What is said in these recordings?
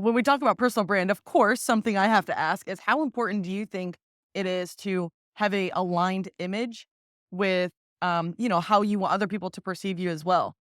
When we talk about personal brand, of course, something I have to ask is how important do you think it is to have a aligned image with, how you want other people to perceive you as well?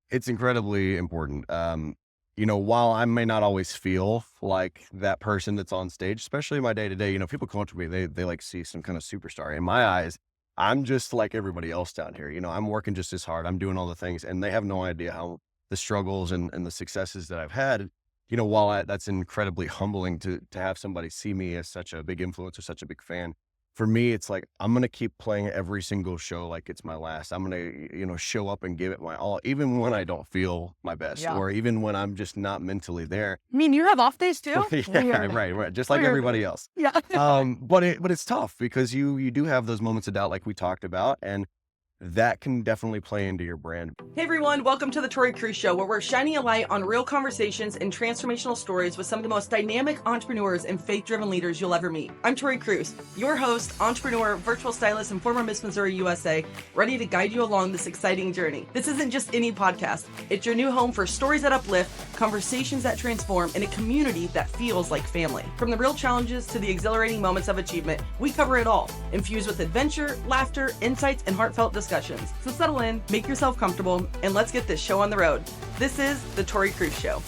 It's incredibly important. While I may not always feel like that person that's on stage, especially in my day to day, people come up to me, they like see some kind of superstar. In my eyes, I'm just like everybody else down here. I'm working just as hard. I'm doing all the things, and they have no idea how the struggles and the successes that I've had. That's incredibly humbling to have somebody see me as such a big influence or such a big fan. For me, it's like, I'm gonna keep playing every single show like it's my last. I'm gonna, show up and give it my all, even when I don't feel my best, Yeah. or even when I'm just not mentally there. I mean, you have off days too? Yeah, Weird. right. Just like Weird. everybody else. Yeah. But it's tough because you do have those moments of doubt like we talked about, and that can definitely play into your brand. Hey everyone, welcome to the Tori Cruz Show, where we're shining a light on real conversations and transformational stories with some of the most dynamic entrepreneurs and faith-driven leaders you'll ever meet. I'm Tori Cruz, your host, entrepreneur, virtual stylist, and former Miss Missouri USA, ready to guide you along this exciting journey. This isn't just any podcast. It's your new home for stories that uplift, conversations that transform, and a community that feels like family. From the real challenges to the exhilarating moments of achievement, we cover it all, infused with adventure, laughter, insights, and heartfelt discussions. So settle in, make yourself comfortable, and let's get this show on the road. This is the Tori Cruz Show.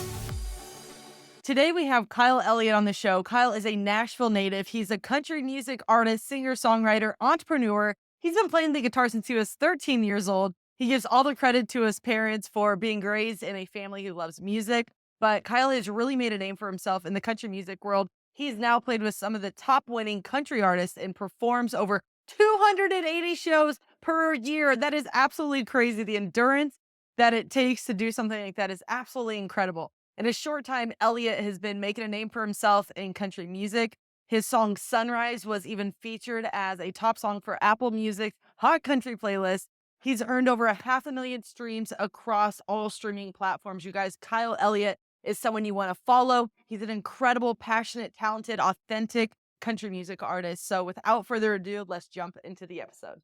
Today we have Kyle Elliott on the show. Kyle is a Nashville native. He's a country music artist, singer, songwriter, entrepreneur. He's been playing the guitar since he was 13 years old. He gives all the credit to his parents for being raised in a family who loves music. But Kyle has really made a name for himself in the country music world. He's now played with some of the top winning country artists and performs over 280 shows per year. That is absolutely crazy. The endurance that it takes to do something like that is absolutely incredible. In a short time, Elliott has been making a name for himself in country music. His song Sunrise was even featured as a top song for Apple Music's Hot Country playlist. He's earned over 500,000 streams across all streaming platforms. You guys, Kyle Elliott is someone you want to follow. He's an incredible, passionate, talented, authentic country music artist. So without further ado, let's jump into the episode.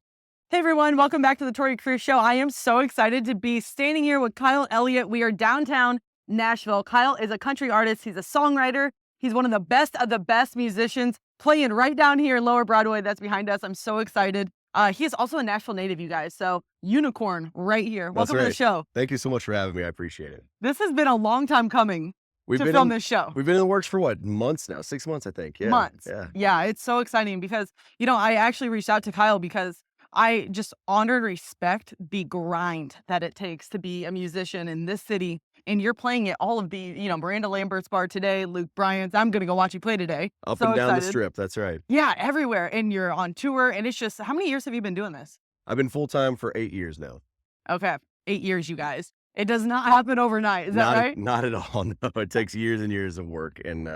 Hey everyone, welcome back to the Tori Cruz Show. I am so excited to be standing here with Kyle Elliott. We are downtown Nashville. Kyle is a country artist. He's a songwriter. He's one of the best musicians playing right down here in Lower Broadway. That's behind us. I'm so excited. He is also a Nashville native, you guys. So unicorn right here. That's Welcome to the right. show. Thank you so much for having me. I appreciate it. This has been a long time coming We've to been film in, this show. we've been in the works for what, months now? 6 months, I think. Yeah. Months. Yeah. Yeah, it's so exciting because, I actually reached out to Kyle because I just honor and respect the grind that it takes to be a musician in this city. And you're playing at all of the, Miranda Lambert's bar today, Luke Bryan's. I'm going to go watch you play today. Up So and down the excited. strip. That's right. Yeah, everywhere. And you're on tour. And it's just, how many years have you been doing this? I've been full time for 8 years now. Okay. 8 years, you guys. It does not happen overnight. Is that right? Not at all. No, it takes years and years of work and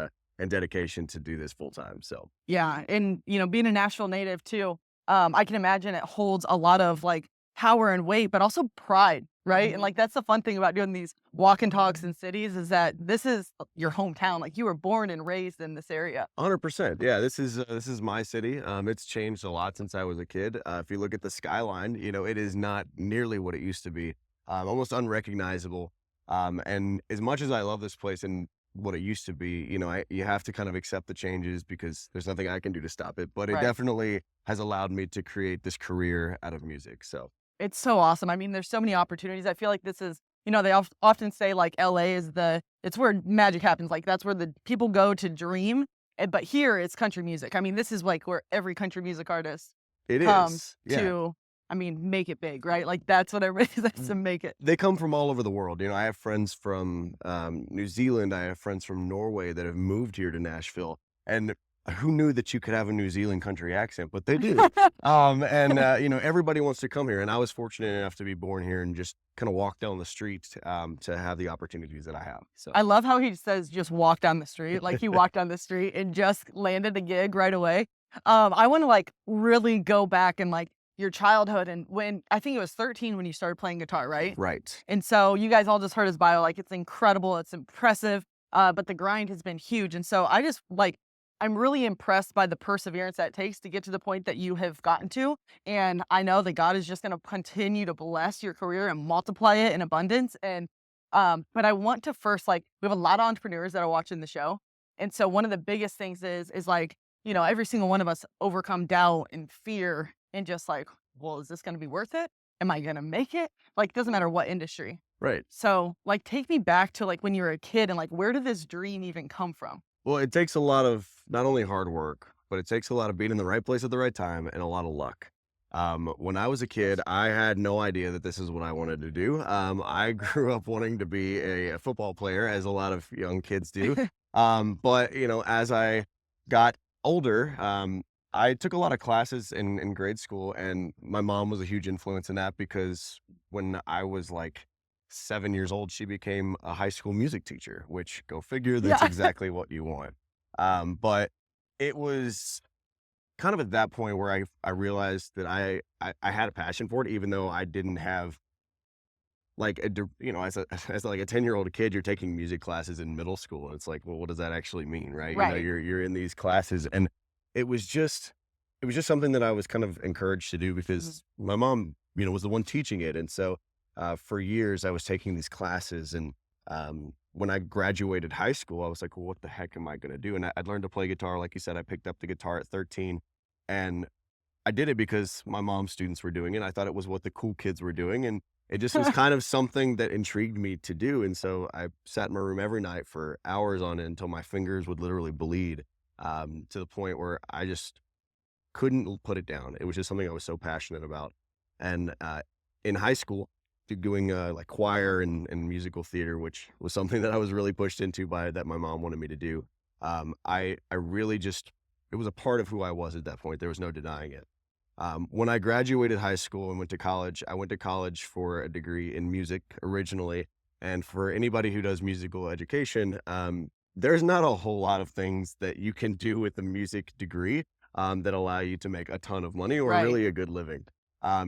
dedication to do this full time. So Yeah. And, being a Nashville native too, I can imagine it holds a lot of like power and weight, but also pride, right? And like, that's the fun thing about doing these walk and talks in cities is that this is your hometown. Like you were born and raised in this area. 100%. Yeah, this is my city. It's changed a lot since I was a kid. If you look at the skyline, it is not nearly what it used to be. Almost unrecognizable. And as much as I love this place and what it used to be, you have to kind of accept the changes because there's nothing I can do to stop it. But it Right. definitely has allowed me to create this career out of music. So It's so awesome. I mean, there's so many opportunities. I feel like this is, they often say like LA is it's where magic happens. Like that's where the people go to dream. But here it's country music. I mean, this is like where every country music artist it comes is. Yeah. to, make it big, right? Like that's what everybody says to make it. They come from all over the world. I have friends from New Zealand. I have friends from Norway that have moved here to Nashville. And who knew that you could have a New Zealand country accent? But they do. Everybody wants to come here. And I was fortunate enough to be born here and just kind of walk down the street to have the opportunities that I have. So I love how he says just walk down the street. Like he walked down the street and just landed a gig right away. I want to like really go back and like your childhood and when I think it was 13 when you started playing guitar, right? right. And so you guys all just heard his bio. Like it's incredible. It's impressive. But the grind has been huge. And so I just like, I'm really impressed by the perseverance that it takes to get to the point that you have gotten to. And I know that God is just going to continue to bless your career and multiply it in abundance. And But I want to first, like, we have a lot of entrepreneurs that are watching the show. And so one of the biggest things is like, every single one of us overcome doubt and fear and just like, well, is this going to be worth it? Am I going to make it? Like, doesn't matter what industry. Right. So, like, take me back to like when you were a kid and like, where did this dream even come from? Well, it takes a lot of not only hard work, but it takes a lot of being in the right place at the right time and a lot of luck. When I was a kid, I had no idea that this is what I wanted to do. I grew up wanting to be a football player, as a lot of young kids do. But as I got older, I took a lot of classes in grade school, and my mom was a huge influence in that because when I was like 7 years old, she became a high school music teacher, which, go figure, that's Yeah. exactly what you want. But it was kind of at that point where I realized that I had a passion for it, even though I didn't have like as a as like a 10-year-old kid, you're taking music classes in middle school, and it's like, well, what does that actually mean, right? Right. You're in these classes, and it was just it was just something that I was kind of encouraged to do Mhm. because my mom, was the one teaching it, and so for years I was taking these classes, and when I graduated high school, I was like, well, what the heck am I going to do? And I'd learned to play guitar, like you said. I picked up the guitar at 13, and I did it because my mom's students were doing it. I thought it was what the cool kids were doing, and it just was kind of something that intrigued me to do. And so I sat in my room every night for hours on it until my fingers would literally bleed, to the point where I just couldn't put it down. It was just something I was so passionate about. And in high school, doing like choir and musical theater, which was something that I was really pushed into by that my mom wanted me to do. I really just it was a part of who I was at that point. There was no denying it. When I graduated high school and went to college, I went to college for a degree in music originally. And for anybody who does musical education, there's not a whole lot of things that you can do with a music degree that allow you to make a ton of money or Right. really a good living.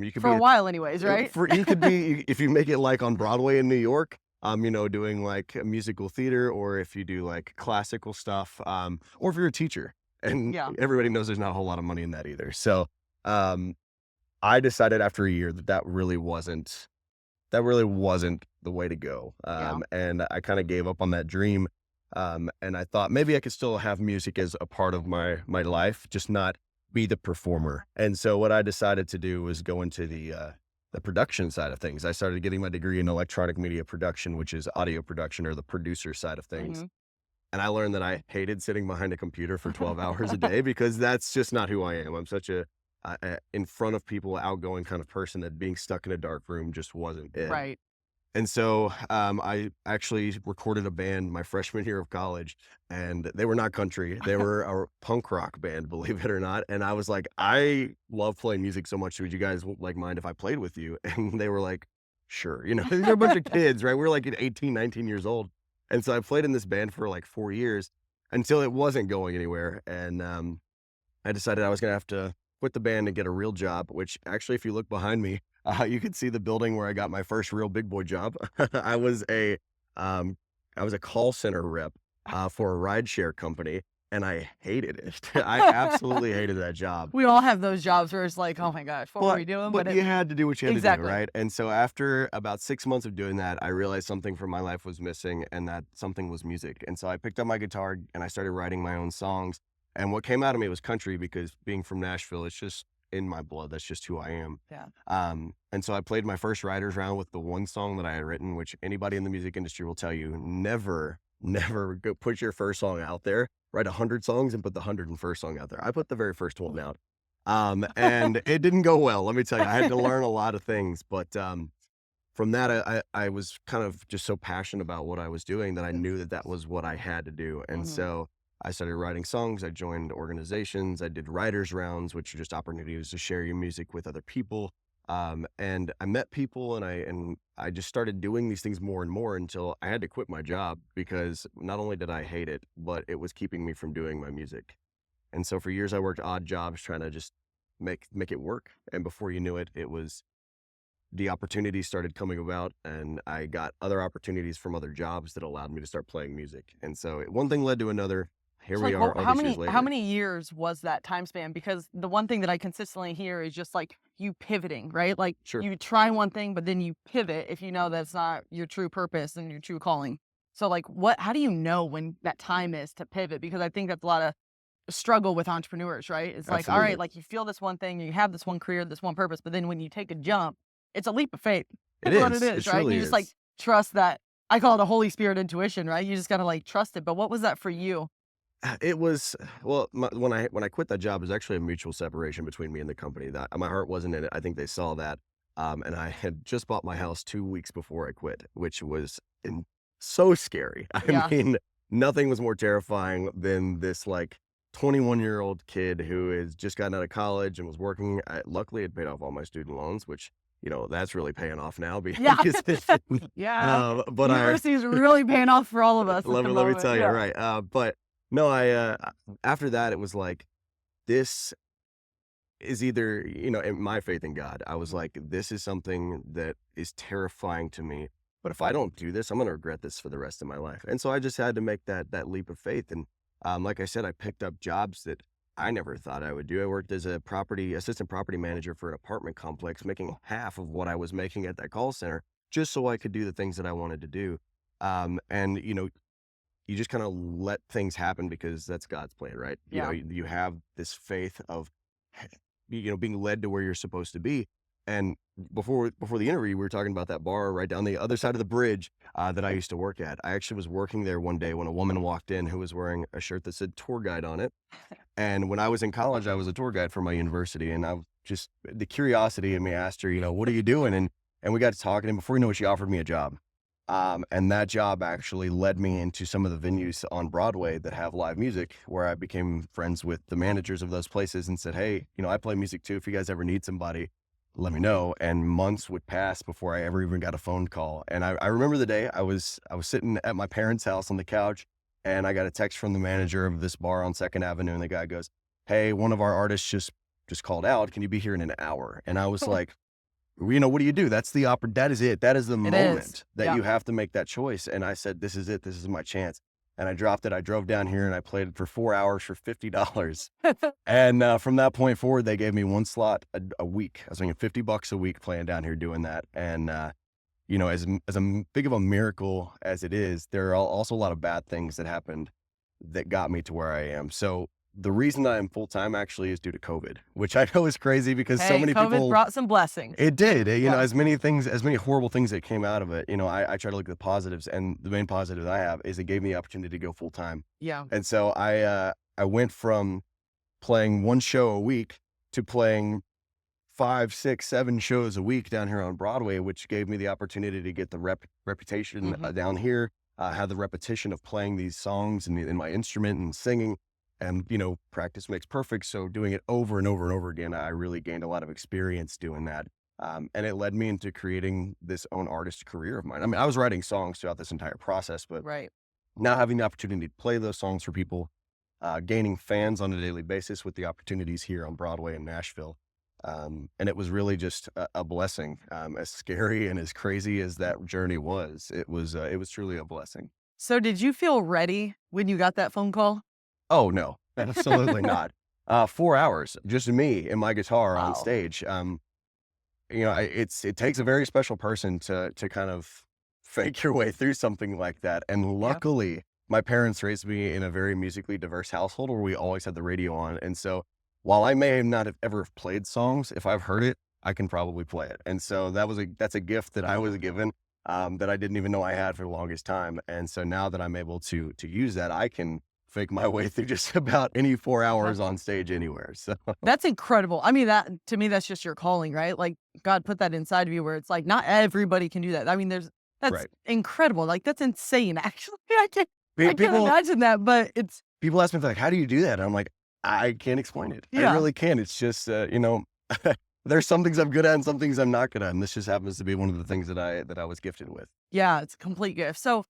You could For be a while anyways, right? you could be if you make it like on Broadway in New York, doing like a musical theater, or if you do like classical stuff, or if you're a teacher. And Yeah. everybody knows there's not a whole lot of money in that either. So um, I decided after a year that that really wasn't the way to go. Yeah. And I kind of gave up on that dream. And I thought maybe I could still have music as a part of my life, just not be the performer. And so what I decided to do was go into the production side of things. I started getting my degree in electronic media production, which is audio production or the producer side of things. Mhm. And I learned that I hated sitting behind a computer for 12 hours a day because that's just not who I am. I'm such a in front of people, outgoing kind of person that being stuck in a dark room just wasn't it. Right. And so I actually recorded a band my freshman year of college, and they were not country. They were a punk rock band, believe it or not. And I was like, I love playing music so much. Would you guys like mind if I played with you? And they were like, sure. They're a bunch of kids, right? We were like 18, 19 years old. And so I played in this band for like 4 years until it wasn't going anywhere. And I decided I was going to have to quit the band and get a real job, which actually, if you look behind me, you can see the building where I got my first real big boy job. I was a, um, I was a call center rep for a rideshare company, and I hated it. I absolutely hated that job. We all have those jobs where it's like, oh my gosh, what were But we doing? but you had to do what you had to do, exactly. right? And so after about 6 months of doing that, I realized something from my life was missing, and that something was music. And so I picked up my guitar and I started writing my own songs. And what came out of me was country because being from Nashville, it's just in my blood. That's just who I am. Yeah. And so I played my first writer's round with the one song that I had written, which anybody in the music industry will tell you, never, never go put your first song out there. Write 100 songs and put the 101st song out there. I put the very first one out. And it didn't go well. Let me tell you, I had to learn a lot of things, but from that, I was kind of just so passionate about what I was doing that I knew that that was what I had to do. And Mhm. so I started writing songs. I joined organizations. I did writers rounds, which are just opportunities to share your music with other people. And I met people, and I just started doing these things more and more until I had to quit my job because not only did I hate it, but it was keeping me from doing my music. And so for years I worked odd jobs trying to just make it work. And before you knew it, it was the opportunities started coming about, and I got other opportunities from other jobs that allowed me to start playing music. And so one thing led to another. here So we like, are well, all how these years later. many years was that time span? Because the one thing that I consistently hear is just like you pivoting, right? Like Sure. you try one thing, but then you pivot if you know that's not your true purpose and your true calling. So like, how do you know when that time is to pivot? Because I think that's a lot of struggle with entrepreneurs, right? It's like, all right, Absolutely. like you feel this one thing, you have this one career, this one purpose, but then when you take a jump, it's a leap of faith. It That's what it is. It is, right? And truly you just like is. trust that. I call it a Holy Spirit intuition, right? You just gotta like trust it. But what was that for you? It was well, when I quit that job, it was actually a mutual separation between me and the company. That my heart wasn't in it. I think they saw that. And I had just bought my house 2 weeks before I quit, which was so scary. I Yeah. mean, nothing was more terrifying than this like 21-year-old kid who has just gotten out of college and was working. Luckily, it paid off all my student loans, which that's really paying off now Yeah. because Yeah. but I University is really paying off for all of us at the let me moment. tell you, Yeah. right? But no, after that, it was like this is either in my faith in God. I was like, this is something that is terrifying to me. But if I don't do this, I'm going to regret this for the rest of my life. And so I just had to make that leap of faith. And like I said, I picked up jobs that I never thought I would do. I worked as a assistant property manager for an apartment complex, making half of what I was making at that call center, just so I could do the things that I wanted to do. And you just kind of let things happen because that's God's plan, right? Yeah. You have this faith of, being led to where you're supposed to be. And before the interview, we were talking about that bar right down the other side of the bridge that I used to work at. I actually was working there one day when a woman walked in who was wearing a shirt that said tour guide on it. And when I was in college, I was a tour guide for my university, and I was just the curiosity in me asked her, what are you doing? And we got to talking, and before you know it, she offered me a job. And that job actually led me into some of the venues on Broadway that have live music, where I became friends with the managers of those places and said, hey, I play music too. If you guys ever need somebody, let me know. And months would pass before I ever even got a phone call. And I remember the day I was sitting at my parents' house on the couch, and I got a text from the manager of this bar on 2nd Avenue. And the guy goes, hey, one of our artists just called out. Can you be here in an hour? And I was like, what do you do? That's the that is it. That is the It is. moment that Yeah. you have to make that choice. And I said, this is it. This is my chance. And I dropped it. I drove down here and I played it for 4 hours for $50. And from that point forward, they gave me one slot a week. I was making $50 a week playing down here doing that. And, as big of a miracle as it is, there are also a lot of bad things that happened that got me to where I am. So the reason I am full-time actually is due to COVID, which I know is crazy because so Hey, many COVID people, brought some blessings. it did, Yeah. as many horrible things that came out of it, I try to look at the positives, and the main positive I have is it gave me the opportunity to go full-time. Yeah. And so I went from playing one show a week to playing 5, 6, 7 shows a week down here on Broadway, which gave me the opportunity to get the reputation down here, have the repetition of playing these songs in my instrument and singing. And, practice makes perfect. So doing it over and over and over again, I really gained a lot of experience doing that. And it led me into creating this own artist career of mine. I mean, I was writing songs throughout this entire process, but Right. now having the opportunity to play those songs for people, gaining fans on a daily basis with the opportunities here on Broadway in Nashville. And it was really just a blessing. As scary and as crazy as that journey was, it was truly a blessing. So did you feel ready when you got that phone call? Oh no, absolutely not. 4 hours, just me and my guitar on Wow. stage. It takes a very special person to kind of fake your way through something like that. And Yeah. luckily, my parents raised me in a very musically diverse household where we always had the radio on. And so while I may not have ever played songs, if I've heard it, I can probably play it. And so that's a gift that I was given, that I didn't even know I had for the longest time. And so now that I'm able to use that, I can fake my way through just about any 4 hours on stage anywhere. So That's incredible. I mean, that to me, that's just your calling, right? Like God put that inside of you where it's like not everybody can do that. I mean, that's right. incredible. Like that's insane. Actually, I can't People imagine that, but it's people ask me like, how do you do that? And I'm like, I can't explain it. I Yeah. really can't. It's just, there's some things I'm good at and some things I'm not good at. And this just happens to be one of the things that I was gifted with. yeah, it's a complete gift. So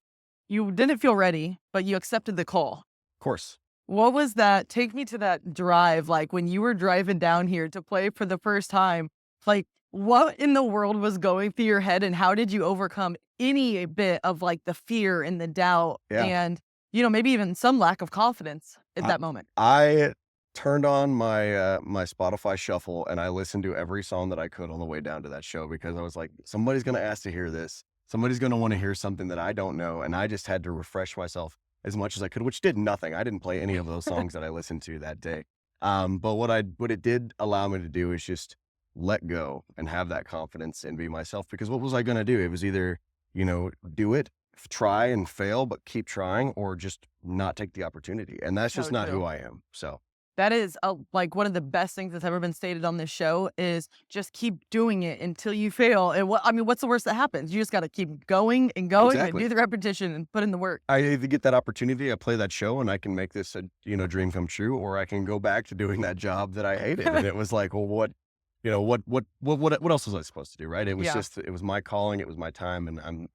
you didn't feel ready, but you accepted the call. Of course. What was that? Take me to that drive, like when you were driving down here to play for the first time. Like, what in the world was going through your head, and how did you overcome any bit of like the fear and the doubt Yeah. and maybe even some lack of confidence at I that moment? I turned on my Spotify shuffle and I listened to every song that I could on the way down to that show because I was like, somebody's gonna ask to hear this. Somebody's gonna want to hear something that I don't know. And I just had to refresh myself as much as I could, which did nothing. I didn't play any of those songs that I listened to that day. But what it did allow me to do is just let go and have that confidence and be myself. Because what was I gonna do? It was either, do it, try and fail, but keep trying, or just not take the opportunity. And that's So just not who true. I am. So That is like one of the best things that's ever been stated on this show is just keep doing it until you fail. And what's the worst that happens? You just got to keep going and going and exactly. do the repetition and put in the work. I either get that opportunity, I play that show and I can make this a, dream come true, or I can go back to doing that job that I hated. And it was like, well, what else was I supposed to do? Right. It was Yeah. just, it was my calling. It was my time. And I'm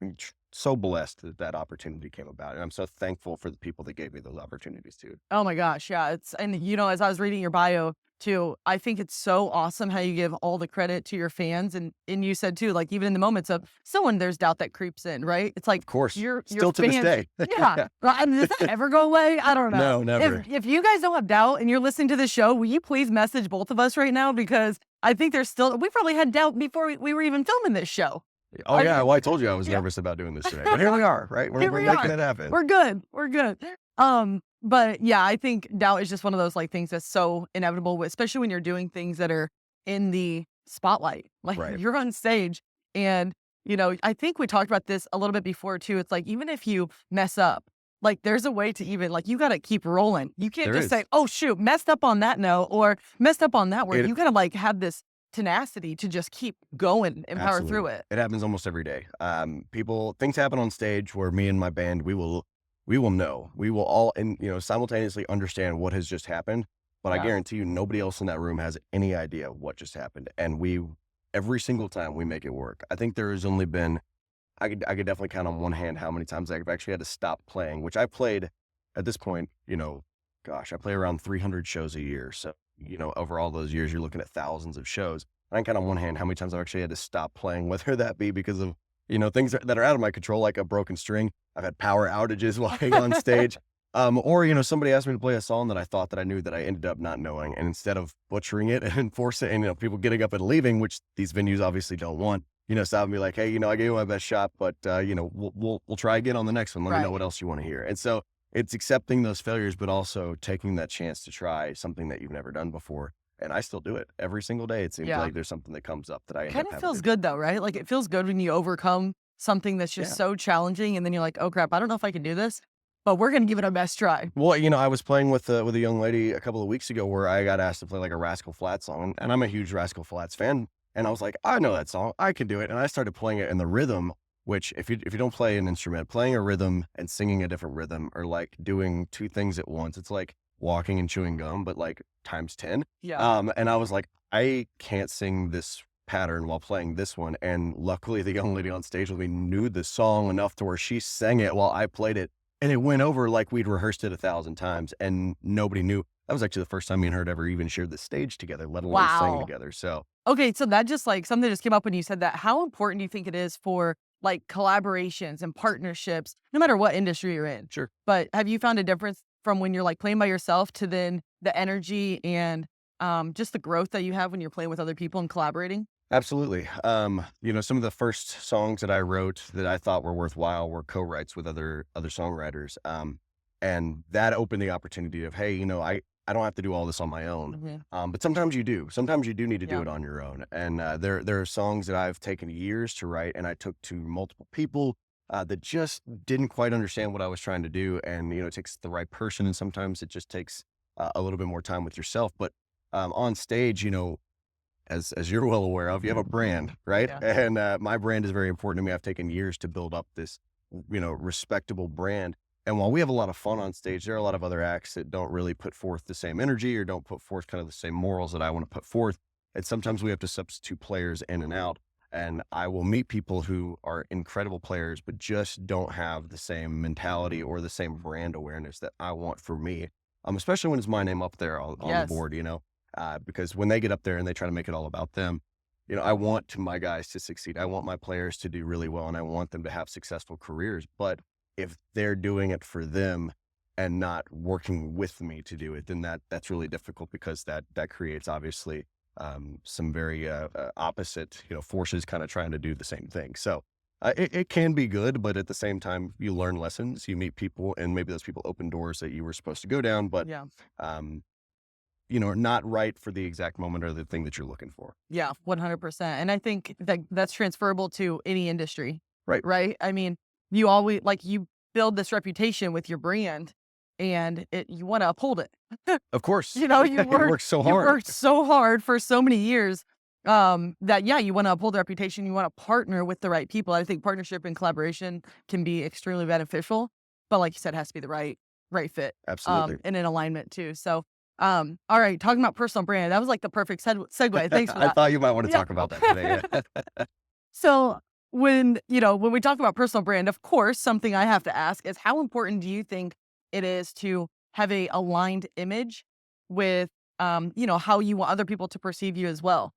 so blessed that that opportunity came about. And I'm so thankful for the people that gave me those opportunities too. Oh my gosh, yeah, as I was reading your bio too, I think it's so awesome how you give all the credit to your fans, and you said too, like even in the moments of someone there's doubt that creeps in, right? It's like Of course, your still to this fans, day. yeah. Well, and does that ever go away? I don't know. No, never. If you guys don't have doubt and you're listening to the show, will you please message both of us right now because I think we probably had doubt before we were even filming this show. Oh I yeah. mean, Well, I told you I was yeah. nervous about doing this today, but here we are, right? Here We're we making are. it happen. We're good. We're good. But yeah, I think doubt is just one of those like things that's so inevitable, especially when you're doing things that are in the spotlight. Like Right. you're on stage and I think we talked about this a little bit before too. It's like even if you mess up, like there's a way to even like you gotta keep rolling. You can't There just is. say, oh shoot, messed up on that note or messed up on that word. It You gotta like have this tenacity to just keep going and power through Absolutely. it. It happens almost every day. Things happen on stage where me and my band, we will know, we will all, and simultaneously understand what has just happened. But I Yeah. guarantee you, nobody else in that room has any idea what just happened. And every single time we make it work. I think there has only been, I could definitely count on one hand how many times I've actually had to stop playing, which I played at this point, gosh, I play around 300 shows a year. So, over all those years, you're looking at thousands of shows. And I can count on one hand how many times I've actually had to stop playing, whether that be because of, things that are out of my control, like a broken string. I've had power outages while on stage. Or, somebody asked me to play a song that I thought that I knew that I ended up not knowing. And instead of butchering it and enforcing it, and, people getting up and leaving, which these venues obviously don't want, stop and be like, hey, I gave you my best shot, but, we'll try again on the next one. Let me know Right. what else you want to hear. And so it's accepting those failures, but also taking that chance to try something that you've never done before. And I still do it every single day. It seems Yeah. like there's something that comes up that I end Kind up of having feels to do. good though, right? Like it feels good when you overcome something that's just Yeah. so challenging and then you're like, "Oh crap, I don't know if I can do this, but we're going to give it our best try." Well, I was playing with a young lady a couple of weeks ago where I got asked to play like a Rascal Flatts song, and I'm a huge Rascal Flatts fan. And I was like, I know that song, I can do it. And I started playing it in the rhythm, which if you don't play an instrument, playing a rhythm and singing a different rhythm are like doing two things at once. It's like walking and chewing gum, but like times 10. Yeah. And I was like, I can't sing this pattern while playing this one. And luckily the young lady on stage with me knew the song enough to where she sang it while I played it. And it went over like we'd rehearsed it 1,000 times and nobody knew. That was actually the first time me and her had ever even shared the stage together, let alone sang Wow. together. So Okay, so that just like something just came up when you said that. How important do you think it is for like collaborations and partnerships, no matter what industry you're in? sure. But have you found a difference from when you're like playing by yourself to then the energy and just the growth that you have when you're playing with other people and collaborating? Absolutely. Some of the first songs that I wrote that I thought were worthwhile were co-writes with other songwriters. And that opened the opportunity of, hey, I don't have to do all this on my own. Mhm. But sometimes you do. Sometimes you do need to do Yeah. it on your own. And there are songs that I've taken years to write, and I took to multiple people that just didn't quite understand what I was trying to do. And it takes the right person, and sometimes it just takes a little bit more time with yourself. But on stage, as you're well aware of, you have a brand, right? Yeah. And my brand is very important to me. I've taken years to build up this, respectable brand. And while we have a lot of fun on stage, there are a lot of other acts that don't really put forth the same energy or don't put forth kind of the same morals that I want to put forth. And sometimes we have to substitute players in and out. And I will meet people who are incredible players, but just don't have the same mentality or the same brand awareness that I want for me. Especially when it's my name up there on the Yes. board, because when they get up there and they try to make it all about them, I want my guys to succeed. I want my players to do really well, and I want them to have successful careers. But if they're doing it for them and not working with me to do it, then that's really difficult, because that creates obviously some very opposite, forces kind of trying to do the same thing. So it can be good, but at the same time, you learn lessons, you meet people, and maybe those people open doors that you were supposed to go down, but Yeah. um, are not right for the exact moment or the thing that you're looking for. Yeah, 100%. And I think that that's transferable to any industry, Right. right? I mean, you always like you build this reputation with your brand and you want to uphold it. Of course. You You work so you hard. worked so hard for so many years that yeah, you want to uphold the reputation, you want to partner with the right people. I think partnership and collaboration can be extremely beneficial, but like you said, it has to be the right fit Absolutely. and in alignment too. So all right, talking about personal brand, that was like the perfect segue. Thanks for I that. thought you might want to Yeah. talk about that today. Yeah. So when we talk about personal brand, of course, something I have to ask is how important do you think it is to have a aligned image with how you want other people to perceive you as well?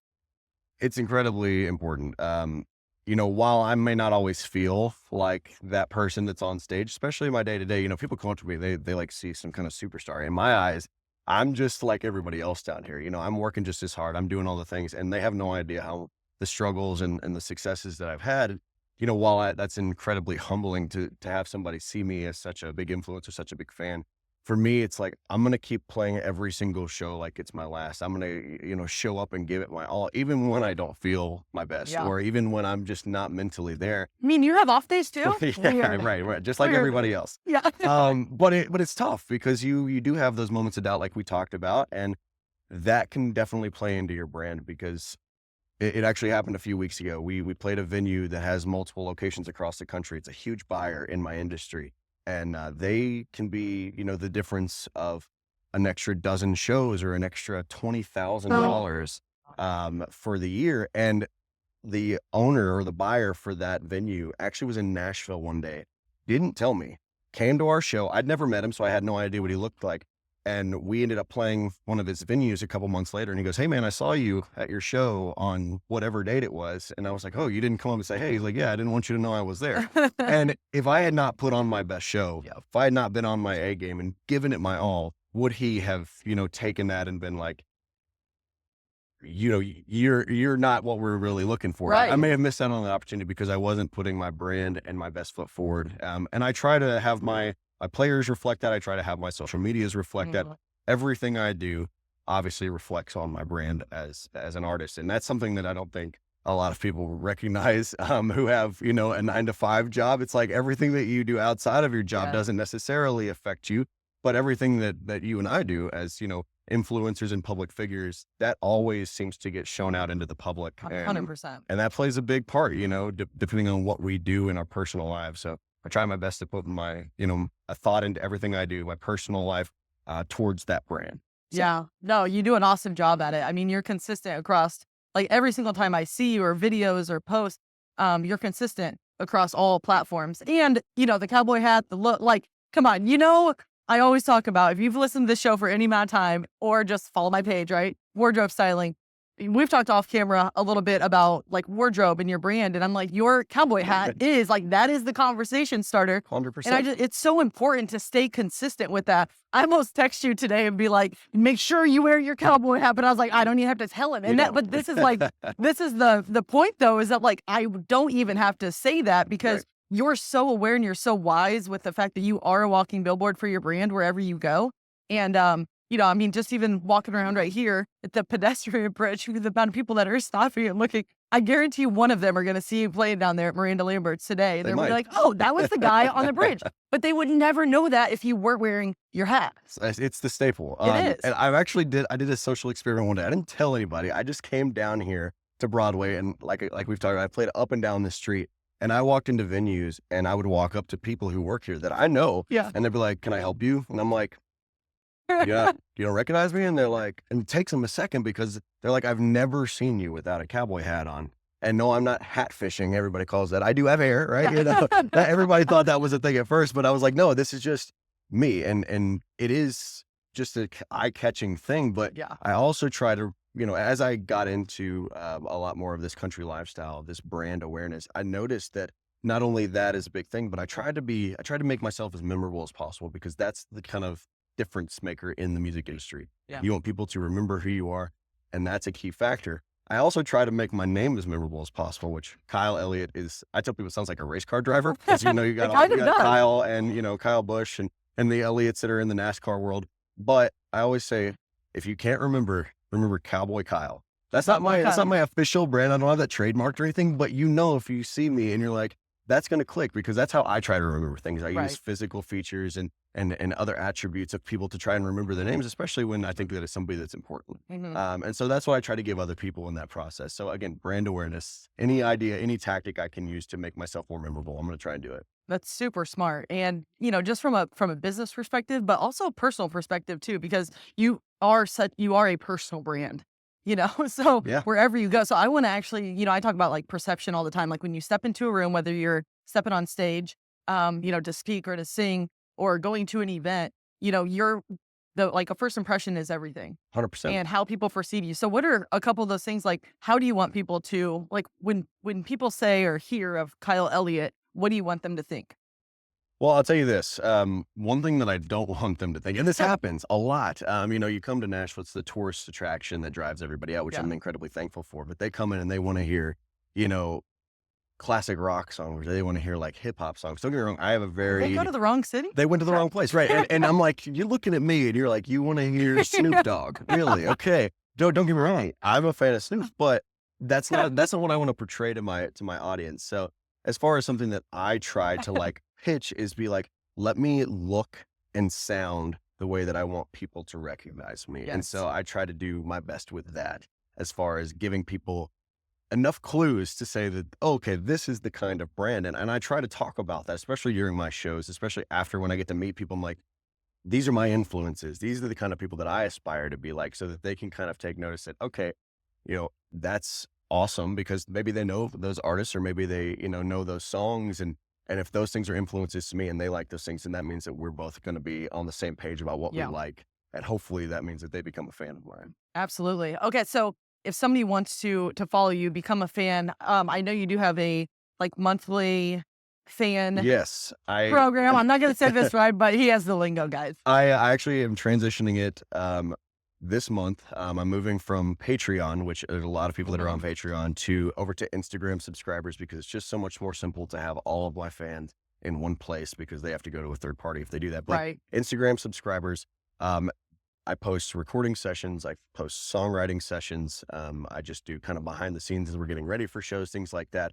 It's incredibly important. While I may not always feel like that person that's on stage, especially in my day to day, people come up to me, they like see some kind of superstar. In my eyes, I'm just like everybody else down here. I'm working just as hard. I'm doing all the things, and they have no idea how the struggles and the successes that I've had. While that's incredibly humbling to have somebody see me as such a big influence or such a big fan. For me, it's like, I'm going to keep playing every single show like it's my last. I'm going to, show up and give it my all, even when I don't feel my best, Yeah. or even when I'm just not mentally there. I mean, you have off days too? Yeah, Weird. right. Just like Weird. everybody else. Yeah. But it's tough, because you do have those moments of doubt, like we talked about, and that can definitely play into your brand, because it actually happened a few weeks ago. We played a venue that has multiple locations across the country. It's a huge buyer in my industry. And they can be, the difference of an extra dozen shows or an extra $20,000 for the year. And the owner or the buyer for that venue actually was in Nashville one day, didn't tell me, came to our show. I'd never met him, so I had no idea what he looked like. And we ended up playing one of his venues a couple months later. And he goes, "Hey man, I saw you at your show on whatever date it was." And I was like, "Oh, you didn't come up and say, hey?" He's like, "Yeah, I didn't want you to know I was there." And if I had not put on my best show, if I had not been on my A game and given it my all, would he have, taken that and been like, you're not what we're really looking for. I Right. may have missed out on the opportunity because I wasn't putting my brand and my best foot forward. And I try to have my players reflect that. I try to have my social medias reflect that. Everything I do obviously reflects on my brand as an artist. And that's something that I don't think a lot of people recognize, who have, a 9-to-5 job. It's like everything that you do outside of your job Yeah. doesn't necessarily affect you, but everything that you and I do as, influencers and public figures, that always seems to get shown out into the public. 100%. And that plays a big part, depending on what we do in our personal lives. So I try my best to put my, a thought into everything I do, my personal life, towards that brand. So, Yeah. No, you do an awesome job at it. I mean, you're consistent across like every single time I see you or videos or posts, you're consistent across all platforms. And, the cowboy hat, the look, like, come on, I always talk about, if you've listened to this show for any amount of time or just follow my page, right? Wardrobe styling. We've talked off camera a little bit about like wardrobe and your brand. And I'm like, your cowboy hat is like, that is the conversation starter. 100%. And it's so important to stay consistent with that. I almost text you today and be like, make sure you wear your cowboy hat. But I was like, I don't even have to tell him. And but this is like, this is the point though, is that like, I don't even have to say that because you're so aware and you're so wise with the fact that you are a walking billboard for your brand wherever you go. And, I mean, just even walking around right here at the pedestrian bridge, the amount of people that are stopping and looking, I guarantee you one of them are going to see you playing down there at Miranda Lambert's today. They're gonna be like, oh, that was the guy on the bridge. But they would never know that if you weren't wearing your hat. It's the staple. It is. And I did a social experiment one day. I didn't tell anybody. I just came down here to Broadway, and like we've talked about, I played up and down the street. And I walked into venues and I would walk up to people who work here that I know. Yeah. And they'd be like, "Can I help you?" And I'm like, "Yeah, you don't recognize me?" And they're like, and it takes them a second because they're like, "I've never seen you without a cowboy hat on." And no, I'm not hat fishing. Everybody calls that. I do have hair, right? Everybody thought that was a thing at first, but I was like, no, this is just me. And it is just an eye-catching thing. But I also try to, as I got into a lot more of this country lifestyle, this brand awareness, I noticed that not only that is a big thing, but I try to make myself as memorable as possible because that's the kind of difference maker in the music industry. Yeah. You want people to remember who you are, and that's a key factor. I also try to make my name as memorable as possible, which Kyle Elliott is. I tell people it sounds like a race car driver. As you know, you got, kind of does. Kyle and, Kyle Busch and the Elliots that are in the NASCAR world. But I always say, if you can't remember Cowboy Kyle. That's not my official brand. I don't have that trademarked or anything, but if you see me and you're like, that's going to click because that's how I try to remember things. I use physical features and other attributes of people to try and remember their names, especially when I think that it's somebody that's important. And so that's what I try to give other people in that process. So again, brand awareness, any idea, any tactic I can use to make myself more memorable, I'm going to try and do it. That's super smart. And, just from a business perspective, but also a personal perspective too, because you are a personal brand, so Yeah. wherever you go. So I want to actually, I talk about like perception all the time. Like when you step into a room, whether you're stepping on stage, to speak or to sing or going to an event, a first impression is everything 100%. and how people perceive you. So what are a couple of those things? Like, how do you want people to, like, when people say or hear of Kyle Elliott, what do you want them to think? Well, I'll tell you this. One thing that I don't want them to think, and this happens a lot, you come to Nashville, it's the tourist attraction that drives everybody out, which I'm incredibly thankful for, but they come in and they want to hear, classic rock songs, or they want to hear like hip hop songs. Don't get me wrong. I have a very... They go to the wrong city? They went to the wrong place. Right. And I'm like, you're looking at me and you're like, you want to hear Snoop Dogg? Really? Okay. Don't get me wrong. I'm a fan of Snoop, but that's not what I want to portray to my audience. So as far as something that I try to like pitch is be like, let me look and sound the way that I want people to recognize me. Yes. And so I try to do my best with that as far as giving people enough clues to say that, okay, this is the kind of brand. And I try to talk about that, especially during my shows, especially after when I get to meet people. I'm like, these are my influences. These are the kind of people that I aspire to be like, so that they can kind of take notice that, okay, that's awesome because maybe they know those artists or maybe they, know those songs. And if those things are influences to me and they like those things, then that means that we're both going to be on the same page about what we like. And hopefully that means that they become a fan of mine. Absolutely. Okay. So if somebody wants to follow you, become a fan, I know you do have a like monthly fan program. I'm not going to say this right, but he has the lingo, guys. I actually am transitioning it this month. I'm moving from Patreon, which there's a lot of people that are on Patreon, over to Instagram subscribers because it's just so much more simple to have all of my fans in one place because they have to go to a third party if they do that. But Instagram subscribers, I post recording sessions. I post songwriting sessions. I just do kind of behind the scenes as we're getting ready for shows, things like that.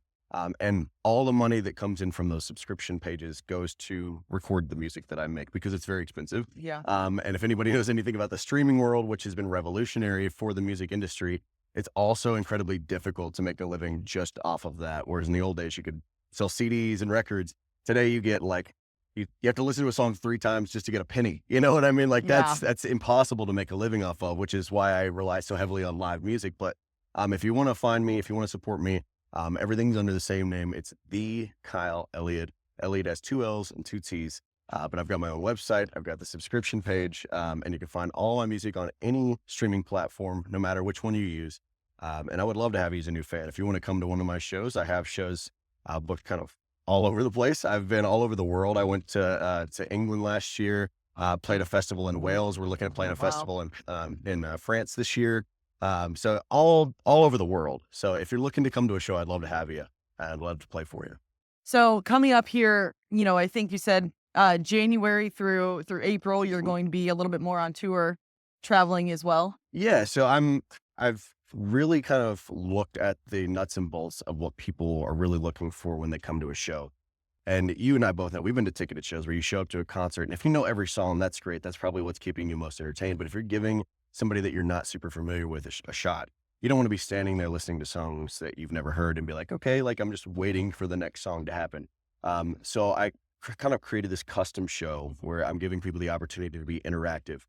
And all the money that comes in from those subscription pages goes to record the music that I make because it's very expensive. Yeah. And if anybody knows anything about the streaming world, which has been revolutionary for the music industry, it's also incredibly difficult to make a living just off of that. Whereas in the old days, you could sell CDs and records. Today, you get like, you have to listen to a song 3 times just to get a penny. You know what I mean? Like that's impossible to make a living off of, which is why I rely so heavily on live music. But if you want to find me, if you want to support me, everything's under the same name. It's the Kyle Elliott. Elliott has 2 L's and 2 T's. But I've got my own website. I've got the subscription page, and you can find all my music on any streaming platform, no matter which one you use. And I would love to have you as a new fan. If you want to come to one of my shows, I have shows booked kind of all over the place. I've been all over the world. I went to England last year, played a festival in Wales. We're looking at playing a festival in France this year. So all over the world. So if you're looking to come to a show, I'd love to have you. I'd love to play for you. So coming up here, I think you said January through April, you're going to be a little bit more on tour, traveling as well. Yeah. So I've really kind of looked at the nuts and bolts of what people are really looking for when they come to a show. And you and I both know, we've been to ticketed shows where you show up to a concert, and if you know every song, that's great. That's probably what's keeping you most entertained. But if you're giving somebody that you're not super familiar with a shot, you don't want to be standing there listening to songs that you've never heard and be like, okay, like I'm just waiting for the next song to happen. So I kind of created this custom show where I'm giving people the opportunity to be interactive.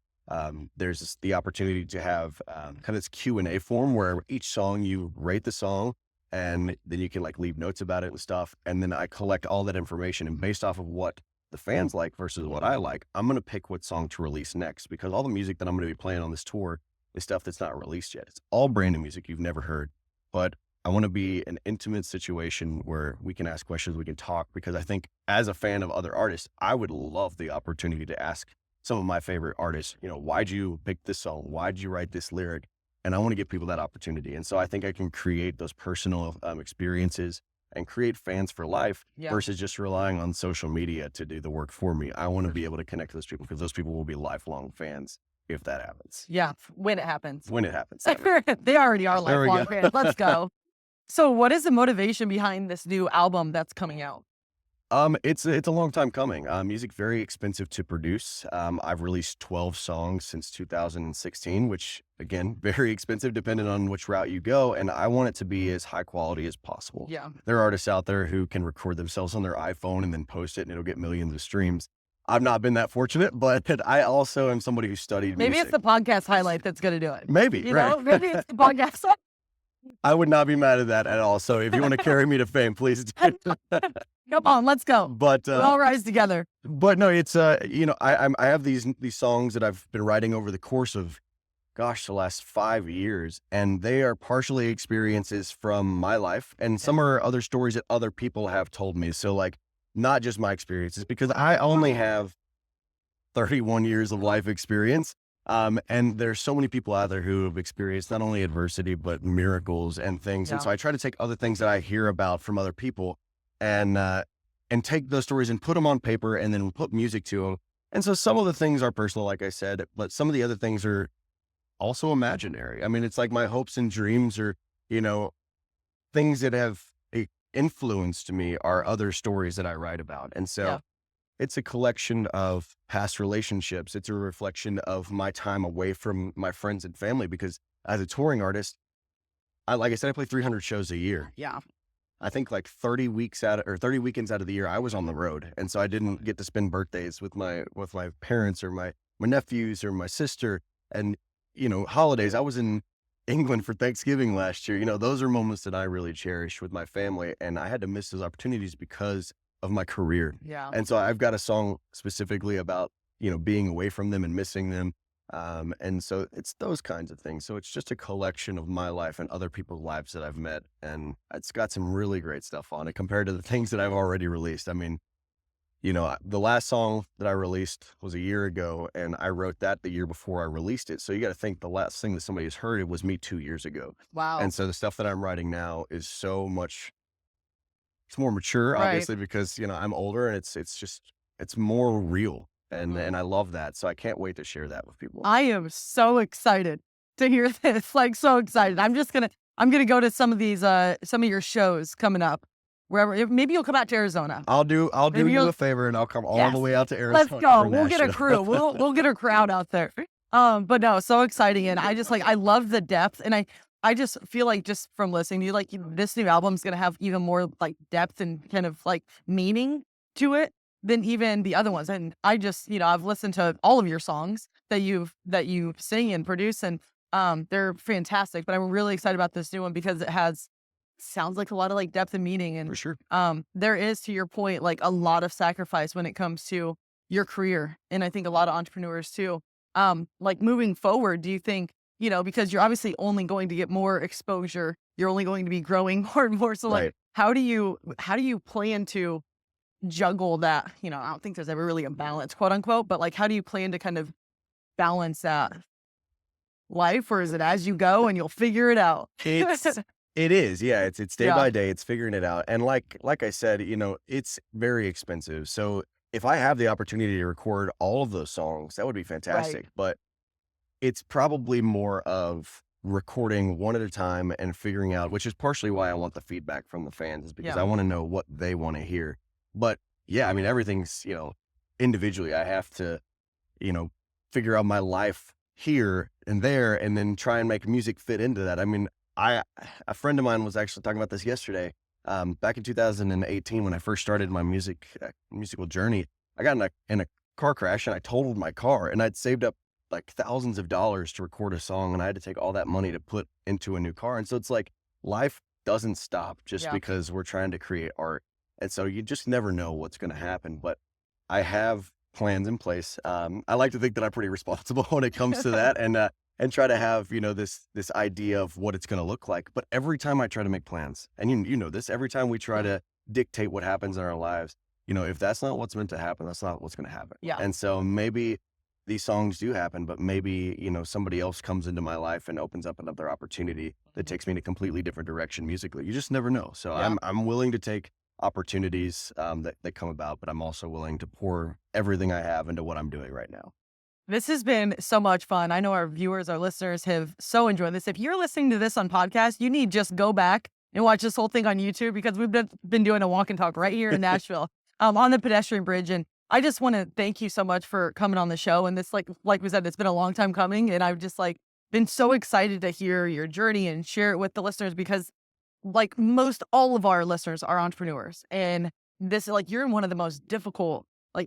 There's the opportunity to have kind of this Q&A form where each song you rate the song and then you can like leave notes about it and stuff. And then I collect all that information, and based off of what the fans like versus what I like, I'm going to pick what song to release next, because all the music that I'm going to be playing on this tour is stuff that's not released yet. It's all brand new music you've never heard, but I want to be an intimate situation where we can ask questions, we can talk, because I think as a fan of other artists, I would love the opportunity to ask some of my favorite artists, why'd you pick this song? Why'd you write this lyric? And I want to give people that opportunity. And so I think I can create those personal experiences and create fans for life versus just relying on social media to do the work for me. I want to be able to connect with those people because those people will be lifelong fans if that happens. Yeah, when it happens. When it happens. They already are There we lifelong go. fans. Let's go. So what is the motivation behind this new album that's coming out? It's a long time coming. Music very expensive to produce. I've released 12 songs since 2016, which again, very expensive depending on which route you go. And I want it to be as high quality as possible. Yeah. There are artists out there who can record themselves on their iPhone and then post it and it'll get millions of streams. I've not been that fortunate, but I also am somebody who studied Maybe music. it's the podcast highlight that's going to do it. Maybe, right. Maybe it's the podcast. I would not be mad at that at all. So if you want to carry me to fame, please do. Come on, let's go. But We'll all rise together. But no, it's I have these songs that I've been writing over the course of, the last 5 years, and they are partially experiences from my life, and some are other stories that other people have told me. So like, not just my experiences, because I only have 31 years of life experience. And there's so many people out there who have experienced not only adversity, but miracles and things. Yeah. And so I try to take other things that I hear about from other people and take those stories and put them on paper and then put music to them. And so some of the things are personal, like I said, but some of the other things are also imaginary. I mean, it's like my hopes and dreams or, things that have influenced me are other stories that I write about. And so it's a collection of past relationships. It's a reflection of my time away from my friends and family, because as a touring artist, like I said, I play 300 shows a year. Yeah. I think like 30 weekends out of the year, I was on the road. And so I didn't get to spend birthdays with my parents or my nephews or my sister. And, holidays, I was in England for Thanksgiving last year. Those are moments that I really cherish with my family. And I had to miss those opportunities because of my career. Yeah. And so I've got a song specifically about, being away from them and missing them. And so it's those kinds of things. So it's just a collection of my life and other people's lives that I've met. And it's got some really great stuff on it compared to the things that I've already released. I mean, the last song that I released was a year ago, and I wrote that the year before I released it. So you got to think the last thing that somebody has heard, it was me 2 years ago. Wow. And so the stuff that I'm writing now is so much, it's more mature, Right. obviously, because, I'm older and it's more real. And I love that. So I can't wait to share that with people. I am so excited to hear this. Like, so excited. I'm gonna go to some of these some of your shows coming up. Wherever, maybe you'll come out to Arizona. I'll do Maybe you you'll- a favor and I'll come all Yes. the way out to Arizona. Let's go. for We'll get a Nashville. crew. We'll get a crowd out there. But no, so exciting. And I just I love the depth. And I just feel like just from listening to you, like this new album's going to have even more like depth and kind of like meaning to it than even the other ones. And I just, I've listened to all of your songs that you sing and produce, and they're fantastic. But I'm really excited about this new one because it sounds like a lot of like depth and meaning. And For sure. there is, to your point, like a lot of sacrifice when it comes to your career. And I think a lot of entrepreneurs too. Like moving forward, do you think, because you're obviously only going to get more exposure, you're only going to be growing more and more. So like, Right. how do you plan to juggle that? I don't think there's ever really a balance, quote unquote, but like, how do you plan to kind of balance that life, or is it as you go and you'll figure it out? It is. Yeah. It's day Yeah. by day. It's figuring it out. And like I said, it's very expensive. So if I have the opportunity to record all of those songs, that would be fantastic. But it's probably more of recording one at a time and figuring out, which is partially why I want the feedback from the fans, is because Yeah. I want to know what they want to hear. But yeah, I mean, everything's, individually, I have to, figure out my life here and there and then try and make music fit into that. I mean, a friend of mine was actually talking about this yesterday. Back in 2018, when I first started my musical journey, I got in a car crash and I totaled my car, and I'd saved up like thousands of dollars to record a song, and I had to take all that money to put into a new car. And so it's like life doesn't stop just Yeah. because we're trying to create art. And so you just never know what's going to happen. But I have plans in place. I like to think that I'm pretty responsible when it comes to that. And and try to have, this idea of what it's going to look like. But every time I try to make plans, and you know this, every time we try to dictate what happens in our lives, if that's not what's meant to happen, that's not what's going to happen. Yeah. And so maybe these songs do happen, but maybe, somebody else comes into my life and opens up another opportunity that takes me in a completely different direction musically. You just never know. So Yeah. I'm willing to take opportunities that come about, but I'm also willing to pour everything I have into what I'm doing right now. This has been so much fun. I know our viewers, our listeners have so enjoyed this. If you're listening to this on podcast, you need just go back and watch this whole thing on YouTube, because we've been doing a walk and talk right here in Nashville on the pedestrian bridge. And I just want to thank you so much for coming on the show. And this, like we said, it's been a long time coming. And I've just been so excited to hear your journey and share it with the listeners, because most all of our listeners are entrepreneurs. And this is you're in one of the most difficult,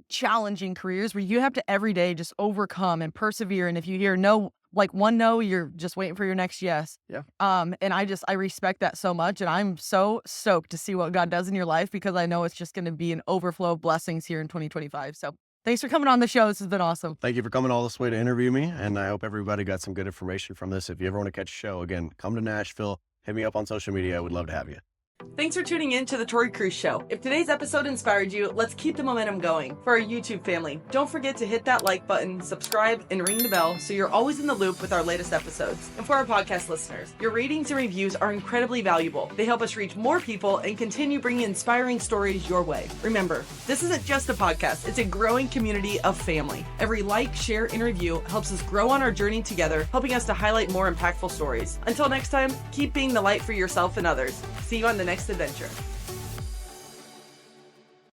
challenging careers where you have to every day just overcome and persevere. And if you hear no, one no, you're just waiting for your next yes. Yeah. And I respect that so much. And I'm so stoked to see what God does in your life, because I know it's just going to be an overflow of blessings here in 2025. So thanks for coming on the show. This has been awesome. Thank you for coming all this way to interview me. And I hope everybody got some good information from this. If you ever want to catch a show, again, come to Nashville, hit me up on social media. I would love to have you. Thanks for tuning in to the Tori Cruz Show. If today's episode inspired you, let's keep the momentum going. For our YouTube family, don't forget to hit that like button, subscribe, and ring the bell so you're always in the loop with our latest episodes. And for our podcast listeners, your ratings and reviews are incredibly valuable. They help us reach more people and continue bringing inspiring stories your way. Remember, this isn't just a podcast, it's a growing community of family. Every like, share, and review helps us grow on our journey together, helping us to highlight more impactful stories. Until next time, keep being the light for yourself and others. See you on the next adventure.